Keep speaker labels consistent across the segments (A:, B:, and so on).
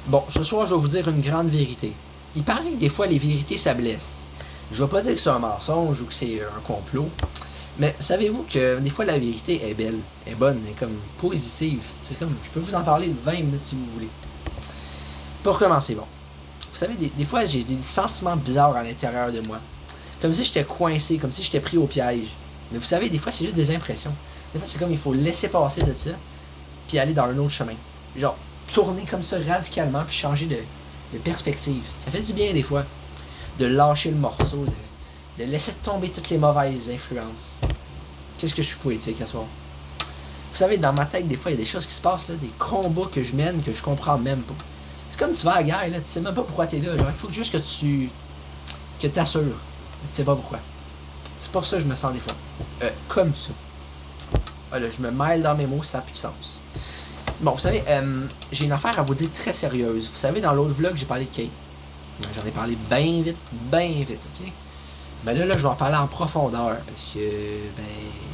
A: Bon, ce soir, je vais vous dire une grande vérité. Il paraît que des fois, les vérités, ça blesse. Je vais pas dire que c'est un mensonge ou que c'est un complot, mais savez-vous que des fois, la vérité est belle, est bonne, est comme positive. C'est comme, je peux vous en parler 20 minutes si vous voulez. Pour commencer, bon. Vous savez, des fois, j'ai des sentiments bizarres à l'intérieur de moi. Comme si j'étais coincé, comme si j'étais pris au piège. Mais vous savez, des fois, c'est juste des impressions. Des fois, c'est comme il faut laisser passer de ça, puis aller dans un autre chemin. Genre, tourner comme ça radicalement, puis changer de perspective. Ça fait du bien, des fois, de lâcher le morceau, de laisser tomber toutes les mauvaises influences. Qu'est-ce que je suis poétique à soir. Vous savez, dans ma tête, des fois, il y a des choses qui se passent, là, des combats que je mène, que je comprends même pas. C'est comme tu vas à la guerre, là, tu sais même pas pourquoi t'es là. Genre, il faut juste que tu t'assures. Tu sais pas pourquoi. C'est pour ça que je me sens des fois. Comme ça. Voilà, je me mêle dans mes mots, ça n'a plus de sens. Bon, vous savez, j'ai une affaire à vous dire très sérieuse. Vous savez, dans l'autre vlog, j'ai parlé de Kate. J'en ai parlé bien vite, ok? Ben là, je vais en parler en profondeur,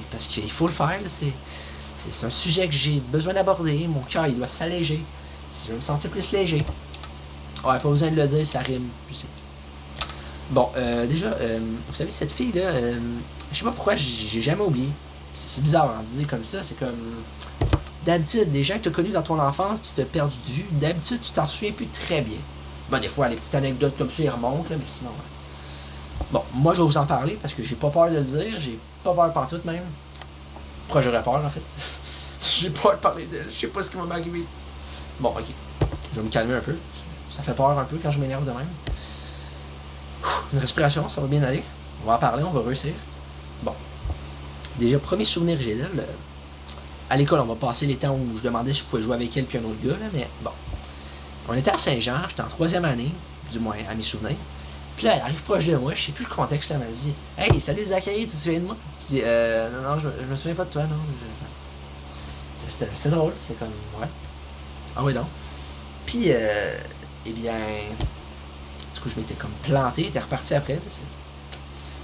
A: parce qu'il faut le faire, là, c'est un sujet que j'ai besoin d'aborder, mon cœur, il doit s'alléger. Si je veux me sentir plus léger. Ouais, pas besoin de le dire, ça rime, je sais. Bon, déjà, vous savez, cette fille-là, je sais pas pourquoi j'ai jamais oublié. C'est bizarre à dire comme ça, c'est comme... D'habitude, des gens que tu as connus dans ton enfance pis tu t'as perdu de vue, d'habitude, tu t'en souviens plus très bien. Bon, des fois, les petites anecdotes comme ça, ils remontent, là, mais sinon... Bon, moi, je vais vous en parler parce que j'ai pas peur de le dire, j'ai pas peur pantoute même. Pourquoi j'aurais peur, en fait? J'ai peur de parler d'elle, je sais pas ce qui va m'arriver. Bon, ok. Je vais me calmer un peu. Ça fait peur un peu quand je m'énerve de même. Une respiration, ça va bien aller. On va en parler, on va réussir. Bon. Déjà, premier souvenir que j'ai d'elle, à l'école, on va passer les temps où je demandais si je pouvais jouer avec elle puis un autre gars, là, mais bon. On était à Saint-Jean, j'étais en 3e année, du moins à mes souvenirs. Puis là, elle arrive proche de moi, je sais plus le contexte, là, elle m'a dit « Hey, salut Zachary, tu te souviens de moi? » Je dis non, je me souviens pas de toi, non. » C'était drôle, c'est comme, ouais. Ah oui, donc. Puis, eh bien, du coup, je m'étais comme planté, j'étais reparti après.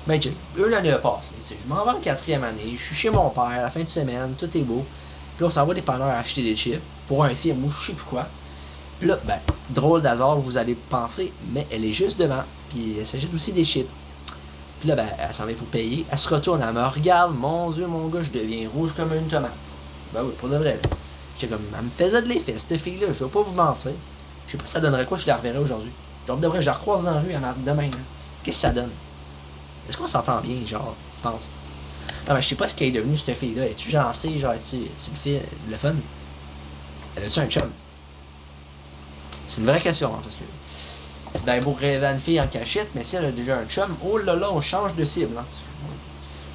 A: Ben, l'année a passé. Je m'en vais en 4e année, je suis chez mon père, à la fin de semaine, tout est beau. Puis on s'en va des dépanneur à acheter des chips pour un film ou je sais plus quoi. Puis là, ben, drôle d'hasard, vous allez penser, mais elle est juste devant. Puis elle s'achète aussi des chips. Puis là, ben, elle s'en va pour payer. Elle se retourne, elle me regarde, mon Dieu, mon gars, je deviens rouge comme une tomate. Ben oui, pour de vrai. J'étais comme, elle me faisait de l'effet, cette fille-là, je vais pas vous mentir. Je sais pas si ça donnerait quoi si je la reverrais aujourd'hui. Genre, de vrai, je la recroise dans la rue demain. Qu'est-ce que ça donne? Est-ce qu'on s'entend bien, genre, tu penses? Non, mais je sais pas ce qu'elle est devenue, cette fille-là. Es-tu gentille, genre, es-tu le fun? Elle a-tu un chum? C'est une vraie question, hein, parce que c'est bien beau rêver à une fille en cachette, mais si elle a déjà un chum, oh là là, on change de cible. Hein.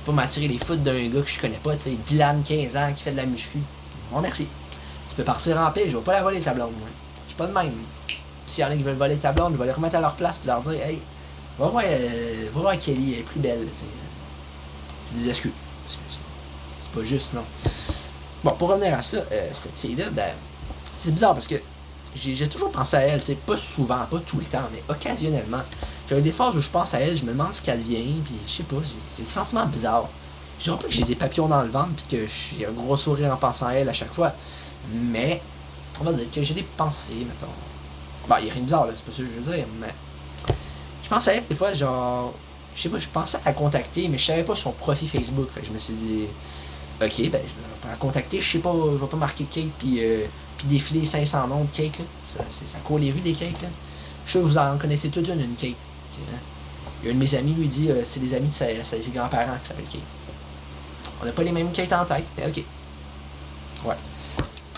A: Pas m'attirer les foot d'un gars que je connais pas, tu sais, Dylan, 15 ans, qui fait de la muscu. Bon, merci. Tu peux partir en paix, je vais pas la voler ta blonde, moi. Je suis pas de même. S'il y en a qui veulent voler ta blonde, je vais les remettre à leur place et leur dire, hey, va voir Kelly, elle est plus belle, tu sais. C'est des excuses. C'est pas juste, non. Bon, pour revenir à ça, cette fille-là, ben, c'est bizarre parce que j'ai toujours pensé à elle, tu sais, pas souvent, pas tout le temps, mais occasionnellement. J'ai des phases où je pense à elle, je me demande ce qu'elle devient, puis je sais pas, j'ai des sentiments bizarres. Je dirais pas que j'ai des papillons dans le ventre, puis que j'ai un gros sourire en pensant à elle à chaque fois, mais on va dire que j'ai des pensées, mettons. Bah, il y a rien de bizarre, là, c'est pas ça que je veux dire, mais je pense à elle, des fois, genre, je sais pas, je pensais à la contacter, mais je savais pas son profil Facebook, fait que je me suis dit, ok, ben, je vais la contacter, je sais pas, je vais pas marquer Kate, puis défiler 500 noms de Kate, là. Ça court les rues des Kate, là. Je suis sûr que vous en connaissez toute une Kate. Okay, hein? Il y a un de mes amis, lui, dit c'est des amis de ses grands-parents qui s'appellent Kate. On n'a pas les mêmes Kate en tête, mais ok. Ouais.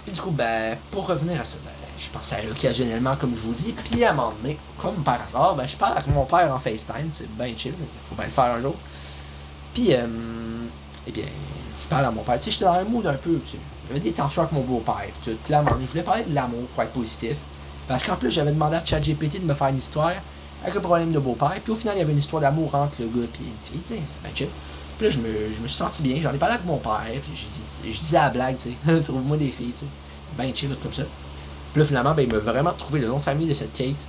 A: Puis du coup, ben, pour revenir à ça, ben, je pensais à elle occasionnellement, comme je vous dis, puis à un moment donné, comme par hasard, ben, je parle avec mon père en FaceTime, c'est bien chill, il faut bien le faire un jour. Puis, eh bien, je parle à mon père, tu sais, j'étais dans un mood un peu, tu sais, j'avais des tensions avec mon beau-père, puis là, à un moment donné, je voulais parler de l'amour pour être positif, parce qu'en plus, j'avais demandé à ChatGPT de me faire une histoire avec un problème de beau-père, puis au final, il y avait une histoire d'amour entre le gars et une fille, tu sais, c'est bien chill. Puis là, je me suis senti bien, j'en ai parlé avec mon père, puis je disais à la blague, tu sais, trouve-moi des filles, tu sais, bien chill, comme ça. Puis là, finalement, ben, il m'a vraiment trouvé le nom de famille de cette Kate,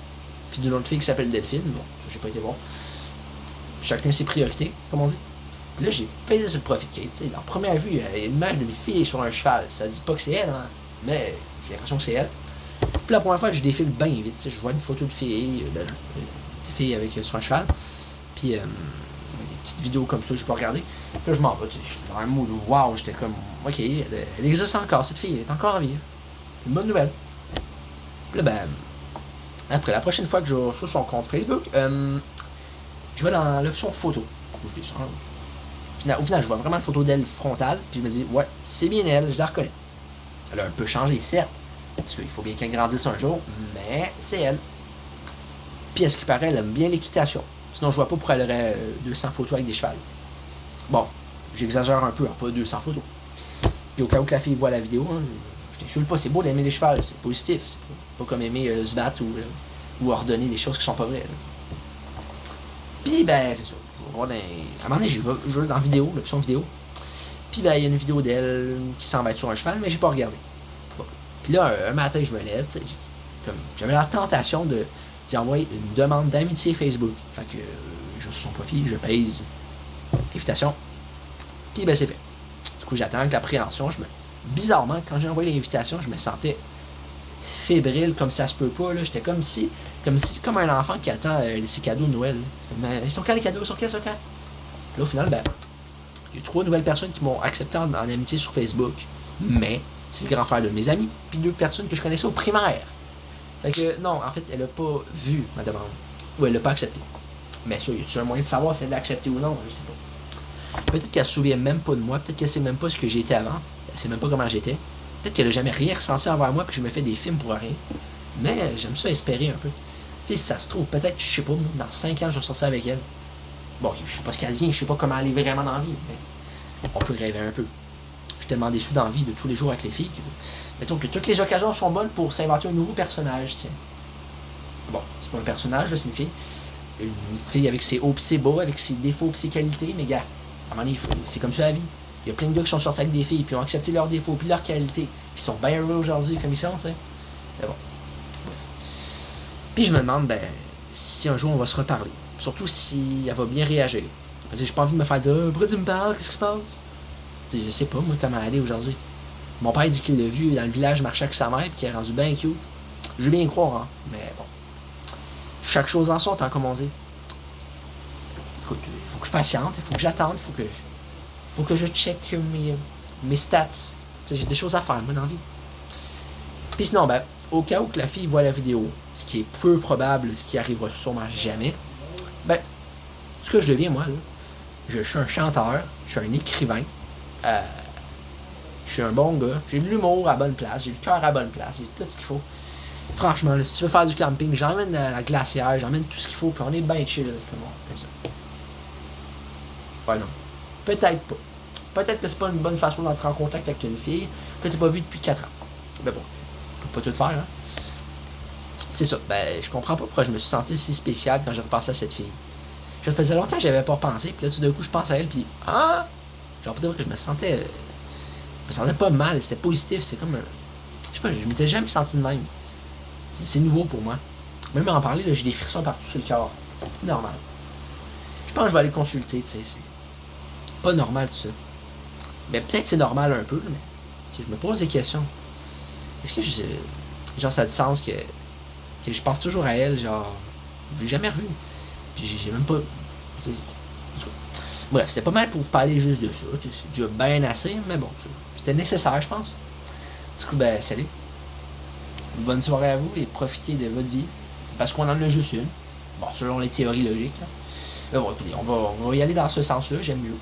A: puis d'une autre fille qui s'appelle Delphine, bon, ça, j'ai pas été voir. Chacun ses priorités, comme on dit. Puis là, j'ai pesé sur le profil de Kate, tu sais, dans la première vue, il y a une image d'une fille sur un cheval, ça dit pas que c'est elle, hein, mais j'ai l'impression que c'est elle. Puis la première fois, je défile bien vite. Tu sais, je vois une photo de fille, des filles avec sur un cheval. Puis des petites vidéos comme ça, je peux regarder. Puis là, je m'en vais. J'étais dans un mood où, wow, j'étais comme, ok, elle existe encore, cette fille, elle est encore en vie. C'est une bonne nouvelle. Puis là, ben, après, la prochaine fois que je vais sur son compte Facebook, je vais dans l'option photo. Je descends. Au final, je vois vraiment une photo d'elle frontale, puis je me dis, ouais, c'est bien elle, je la reconnais. Elle a un peu changé, certes, parce qu'il faut bien qu'elle grandisse un jour, mais c'est elle. Puis à ce qui paraît, elle aime bien l'équitation. Sinon, je vois pas pourquoi elle aurait 200 photos avec des chevals. Bon, j'exagère un peu, hein, pas 200 photos. Puis au cas où que la fille voit la vidéo, hein, je t'insulte pas, c'est beau d'aimer les chevals, c'est positif. C'est pas comme aimer se battre ou ordonner des choses qui sont pas vraies. Là, puis ben, c'est ça. À un moment donné, je vais dans vidéo, l'option vidéo. Puis ben, il y a une vidéo d'elle qui semble être sur un cheval, mais j'ai pas regardé. Puis là, un matin, je me lève, tu sais, j'avais la tentation d'y envoyer une demande d'amitié Facebook. Fait que je suis son profil, je pèse invitation. Puis ben, c'est fait. Du coup, j'attends avec l'appréhension. Bizarrement, quand j'ai envoyé l'invitation, je me sentais fébrile, comme ça se peut pas. Là. J'étais comme un enfant qui attend ses cadeaux de Noël. Ils sont quand les cadeaux? Ils sont quand? Là, au final, ben, il y a 3 nouvelles personnes qui m'ont accepté en amitié sur Facebook. Mais c'est le grand frère de mes amis. Puis 2 personnes que je connaissais au primaire. Fait que non, en fait, elle a pas vu ma demande. Ou elle l'a pas accepté. Mais ça, y a-tu un moyen de savoir si elle l'a accepté ou non? Je sais pas. Peut-être qu'elle se souvient même pas de moi. Peut-être qu'elle sait même pas ce que j'étais avant. Elle sait même pas comment j'étais. Peut-être qu'elle a jamais rien ressenti envers moi, puis que je me fais des films pour rien. Mais j'aime ça espérer un peu. Tu sais, si ça se trouve, peut-être, je sais pas, dans 5 ans, je vais sortir avec elle. Bon, je sais pas ce qu'elle devient, je sais pas comment elle est vraiment dans la vie, mais on peut rêver un peu. Je suis tellement déçu d'envie de tous les jours avec les filles que, mettons que toutes les occasions sont bonnes pour s'inventer un nouveau personnage, tiens. Bon, c'est pas un personnage, là, c'est une fille. Une fille avec ses hauts pis ses bas, avec ses défauts pis ses qualités, mais gars, à un moment donné, c'est comme ça la vie. Il y a plein de gars qui sont sortis avec des filles, puis ont accepté leurs défauts, puis leurs qualités, puis ils sont bien heureux aujourd'hui comme ils sont, tu sais. Mais bon, bref. Puis je me demande, ben, si un jour on va se reparler. Surtout si elle va bien réagir. Parce que j'ai pas envie de me faire dire, pourquoi tu me parles, qu'est-ce qui se passe? Tu sais, je sais pas, moi, comment elle est aujourd'hui. Mon père dit qu'il l'a vu dans le village marcher avec sa mère, puis qu'il est rendu bien cute. Je veux bien croire, hein, mais bon. Chaque chose en son temps, comme on dit. Écoute, il faut que je patiente, il faut que j'attende, il faut que je check mes stats. J'ai des choses à faire, moi, dans la vie. Puis sinon, ben, au cas où que la fille voit la vidéo, ce qui est peu probable, ce qui arrivera sûrement jamais, ben, ce que je deviens, moi, là, je suis un chanteur, je suis un écrivain, je suis un bon gars, j'ai de l'humour à bonne place, j'ai le cœur à bonne place, j'ai tout ce qu'il faut. Franchement, là, si tu veux faire du camping, j'emmène la glacière, j'emmène tout ce qu'il faut, puis on est bien chill, là, comme ça. Ouais, non. Peut-être pas. Peut-être que c'est pas une bonne façon d'entrer en contact avec une fille que t'as pas vue depuis 4 ans. Mais bon, on peut pas tout faire, hein. C'est ça. Ben, je comprends pas pourquoi je me suis senti si spécial quand j'ai repensé à cette fille. Je faisais longtemps que j'avais pas pensé, puis là, tout d'un coup, je pense à elle, puis genre, peut-être que je me sentais pas mal, c'était positif, c'est comme un... Je sais pas, je m'étais jamais senti de même. C'est nouveau pour moi. Même en parler, là, j'ai des frissons partout sur le corps. C'est normal. Je pense que je vais aller consulter, tu sais, c'est pas normal tout ça. Mais peut-être c'est normal un peu, mais si je me pose des questions. Est-ce que genre ça a du sens que je pense toujours à elle, genre je l'ai jamais revu. Puis j'ai même pas. T'sais, bref, c'était pas mal pour vous parler juste de ça. C'est déjà bien assez, mais bon, c'était nécessaire, je pense. Du coup, ben salut. Une bonne soirée à vous et profitez de votre vie. Parce qu'on en a juste une. Bon, selon les théories logiques. Là. Mais bon, écoutez, on va y aller dans ce sens-là, j'aime mieux.